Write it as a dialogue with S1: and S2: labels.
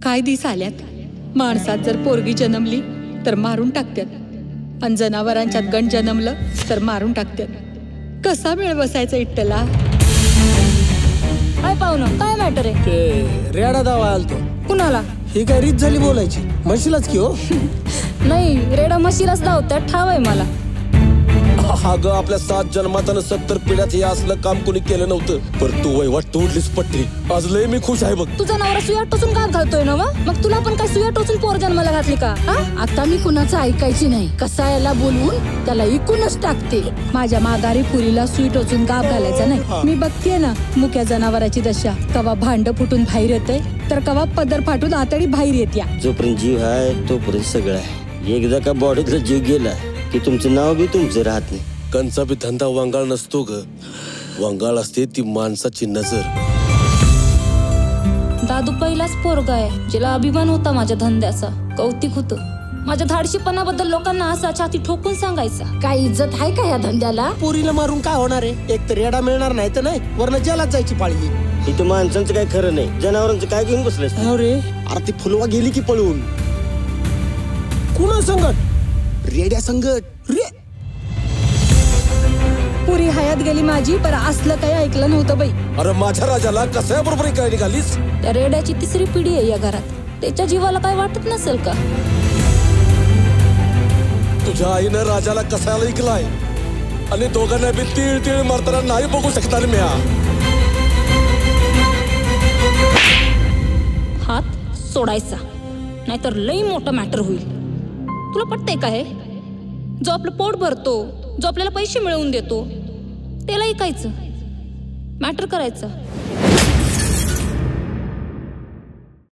S1: काय दिस आल्यात. माणसात जर पोरगी जन्मली तर मारून टाकतात आणि जनावरांच्यात गण जन्मलं तर मारून टाकतात. कसा मेळ बसायचा इट्टला.
S2: काय पाहुणं, काय मॅटर आहे?
S3: ते रेडा दावा आलतो.
S2: कुणाला?
S3: ही काय रीत झाली बोलायची, म्हशीलाच की हो.
S2: नाही, रेडा म्हशीलाच धावत्यात, ठाव आहे मला.
S4: अगं आपल्या 7 जन्मात 70 पिढ्यात हे असलं काम कोणी केलं नव्हतं. पर तू वैवाट तोडलीस पट्टी. आज लय मी खुश आहे बघ.
S2: तुझा नवरा सुया टोचून का घालतोय ना? मग तुला पण काय सुया टोचून पोर जन्माला घातली का?
S5: आता मी कुणाचं ऐकायची नाही. कसा याला बोलवून त्याला इकूनच टाकते.
S1: माझ्या माघारी पुरीला सुई टोचून गाव घालायचा नाही. मी बघतेय ना मुक्या जनावराची दशा. कवा भांड फुटून बाहेर येते तर कवा पदर फाटून आतडी बाहेर येत्या.
S6: जोपर्यंत जीव आहे तोपर्यंत सगळं आहे. एकदा का बॉडीतला जीव गेला की तुमचं नाव बी तुमचं राहत नाही.
S4: कंचा बी धंदा वांगाळ नसतो ग. वांगाळ असते ती माणसाची नजर.
S2: दादू पहिलाच पोरगा आहे जिला अभिमान होता माझ्या धंद्याचा, कौतिक होतं. माझ्या धाडशीपणाबद्दल लोकांना असा छाती ठोकून सांगायचा.
S5: काय इज्जत आहे का या धंद्याला?
S3: पोरीला मारून काय होणार आहे? एक तर रेडा मिळणार नाही तर नाही, वरनं जेलात जायची पाळी येईल.
S6: इथं माणसांचं काय खरं नाही, जनावरांचं काय घेऊन बसलंस?
S3: अरे
S4: अरे ती फुलवा गेली की पळून.
S3: कुणा संगत?
S4: रेड्या संगत.
S3: रे
S1: पुरी हयात गेली माझी, पर असलं काही ऐकलं नव्हतं बाई.
S4: अरे माझ्या राजाला कसा बरोबर काय निघालीस?
S2: त्या रेड्याची 3री पिढी आहे या घरात. त्याच्या जीवाला काय वाटत नसेल का?
S4: तुझ्या आईनं राजाला कसायला ऐकलाय आणि दोघांना बी तीळ तीळ मारताना नाही बघू शकणार म्या.
S2: हात सोडायचा, नाहीतर लई मोठं मॅटर होईल. तुला पटतंय का हे? जो आपलं पोट भरतो, जो आपल्याला पैसे मिळवून देतो, त्याला ऐकायचं, मॅटर करायचं.